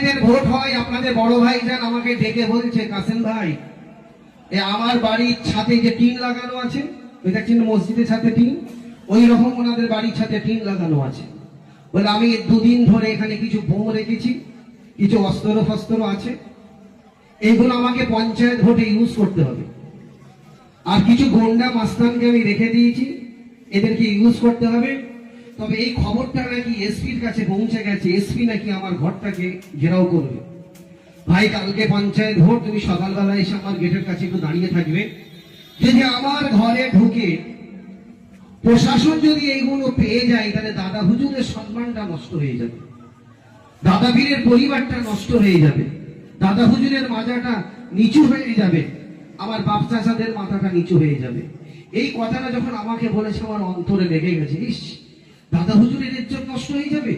পঞ্চায়েতের ভোট হয়, আপনাদের বড় ভাইজান আমাকে ডেকে বলছে, কাসেম ভাই আমার বাড়ির ছাদে যে টিন লাগানো আছে, ওই দেখছেন মসজিদের ছাদে টিন, ওই রকম ওনাদের বাড়ির ছাদে টিন লাগানো আছে। বলে আমি 2 দিন ধরে এখানে কিছু বোম রেখেছি, কিছু অস্ত্র ফস্ত্র আছে, এইগুলো আমাকে পঞ্চায়েত ভোটে ইউজ করতে হবে। আর কিছু গন্ডা মাস্তানকে আমি রেখে দিয়েছি, এদেরকে ইউজ করতে হবে। তবে এই খবরটা নাকি এসপির কাছে পৌঁছে গেছে, এসপি নাকি আমার ঘরটাকে ঘেরাও করবে। ভাই কালকে পঞ্চায়েত ভোট, তুমি সকালবেলা এসে আমার গেটের কাছে একটু দাঁড়িয়ে থাকবে। যদি আমার ঘরে ঢুকে প্রশাসন যদি এইগুলো পেয়ে যায়, তাহলে দাদা হুজুরের সম্মানটা নষ্ট হয়ে যাবে, দাদা বীরের পরিবারটা নষ্ট হয়ে যাবে, দাদা হুজুরের মাজাটা নিচু হয়ে যাবে, আমার বাপ চাচাদের মাথাটা নিচু হয়ে যাবে। এই কথাটা যখন আমাকে বলেছে, আমার অন্তরে লেগে গেছে, ইস দাদা হুজুরের ইজ্জত নষ্ট হয়ে যাবে।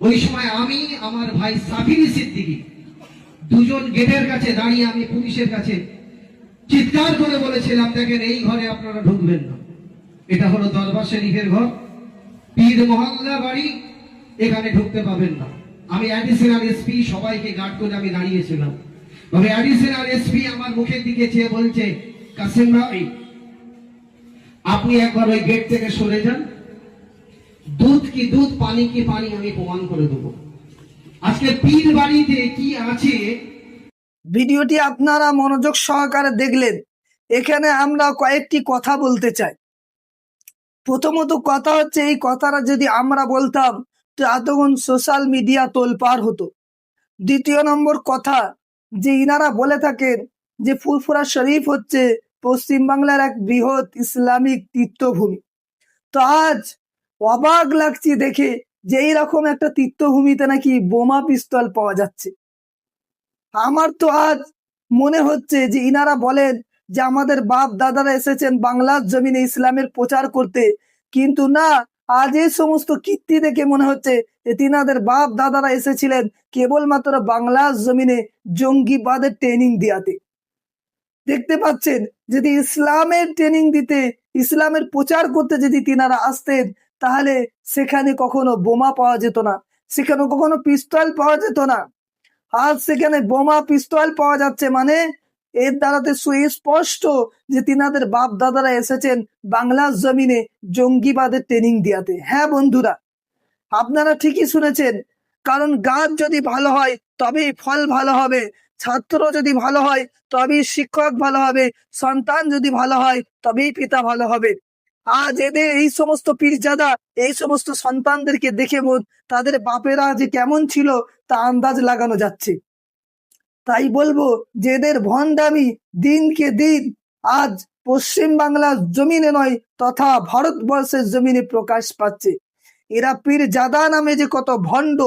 ওই সময় আমি, আমার ভাই সাফির সিদ্দিকী, দুজন গেটের কাছে দাঁড়িয়ে আমি পুলিশের কাছে চিৎকার করে বলেছিলাম, দেখেন এই ঘরে আপনারা ঢুকবেন না, এটা হলো দরবার শরীফের ঘর, পীর মহল্লা বাড়ি, এখানে ঢুকতে পাবেন না। আমি অ্যাডিশনাল এসপি সবাইকে গার্ড করে আমি দাঁড়িয়েছিলাম। তবে অ্যাডিশনাল এসপি আমার মুখের দিকে চেয়ে বলছে, কাসেম ভাই আপনি একবার ওই গেট থেকে সরে যান, দুধ কি দুধ, পানি কি পানি, আমি প্রমাণ করে দেবো আজকে পীর বাড়িতে কি আছে। ভিডিওটি আপনারা মনোযোগ সহকারে দেখলেন। এখানে আমরা কয়েকটি কথা বলতে চাই। প্রথমত কথা হচ্ছে, এই কথাটা যদি আমরা বলতাম তো এতক্ষণ সোশ্যাল মিডিয়া তোলপাড় হতো। দ্বিতীয় নম্বর কথা, যে ইনারা বলে থাকেন যে ফুরফুরা শরীফ হচ্ছে পশ্চিমবাংলার এক বৃহৎ ইসলামিক তীর্থভূমি। তো আজ অবাক লাগছে দেখে যে এইরকম একটা তীর্থভূমিতে নাকি বোমা পিস্তল পাওয়া যাচ্ছে। আমার তো আজ মনে হচ্ছে যে ইনারা বলেন যে আমাদের বাপ দাদারা এসেছেন বাংলার জমিনে ইসলামের প্রচার করতে, কিন্তু না, আজ এই সমস্ত কীর্তি দেখে মনে হচ্ছে যে তিনাদের বাপ দাদারা এসেছিলেন কেবলমাত্র বাংলার জমিনে জঙ্গিবাদের ট্রেনিং দেওয়াতে। দেখতে পাচ্ছেন, যদি ইসলামের ট্রেনিং দিতে, ইসলামের প্রচার করতে যদি তিনারা আসতেন, তাহলে সেখানে কখনো বোমা পাওয়া যেত না, সেখানে কখনো পিস্তল পাওয়া যেত না। আজ সেখানে বোমা পিস্তল পাওয়া যাচ্ছে, মানে এর দ্বারাতে সুস্পষ্ট যে তিনাদের বাপ দাদারা এসেছেন বাংলার জমিনে জঙ্গিবাদের ট্রেনিং দিয়াতে। হ্যাঁ বন্ধুরা, আপনারা ঠিকই শুনেছেন, কারণ গাছ যদি ভালো হয় তবেই ফল ভালো হবে, ছাত্র যদি ভালো হয় তবেই শিক্ষক ভালো হবে, সন্তান যদি ভালো হয় তবেই পিতা ভালো হবে। আজ এদের এই সমস্ত পীরজাদা এই সমস্ত সন্তানদেরকে দেখে তাদের বাপেরা যে কেমন ছিল তা আন্দাজ লাগানো যাচ্ছে। তাই বলবো যে এদের ভণ্ডামি দিনকে দিন আজ পশ্চিম বাংলার জমিনে নয় তথা ভারতবর্ষের জমিনে প্রকাশ পাচ্ছে। এরা পীরজাদা নামে যে কত ভণ্ড,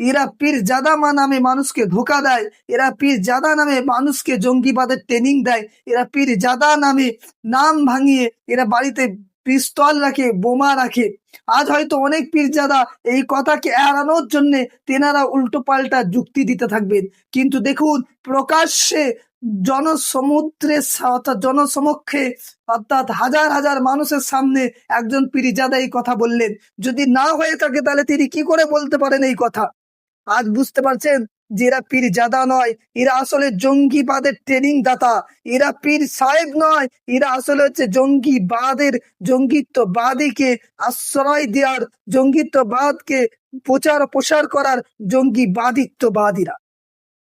এরা পীরজাদা নামে মানুষকে ধোঁকা দেয়, এরা পীরজাদা নামে মানুষকে জঙ্গিবাদের ট্রেনিং দেয়, এরা পীরজাদা নামে নাম ভাঙিয়ে এরা বাড়িতে পিস্তল রাখে, বোমা রাখে। আজ হয়তো অনেক পীরজাদা এই কথাকে এড়ানোর জন্য তেনারা উল্টো পাল্টা যুক্তি দিতে থাকবেন, কিন্তু দেখুন প্রকাশ্যে জনসমুদ্রে অর্থাৎ জনসমক্ষে অর্থাৎ হাজার হাজার মানুষের সামনে একজন পীরজাদা এই কথা বললেন। যদি না হয়ে থাকে তাহলে তিনি কি করে বলতে পারেন এই কথা? আজ বুঝতে পারছেন যে এরা পীরজাদা নয়, এরা আসলে জঙ্গিবাদের ট্রেনিং দাতা, এরা পীর সাহেব নয়, এরা আসলে হচ্ছে জঙ্গিবাদের, জঙ্গিত্ববাদীকে আশ্রয় দেওয়ার, জঙ্গিত্ববাদকে প্রচার প্রসার করার জঙ্গিবাদিত্ববাদীরা।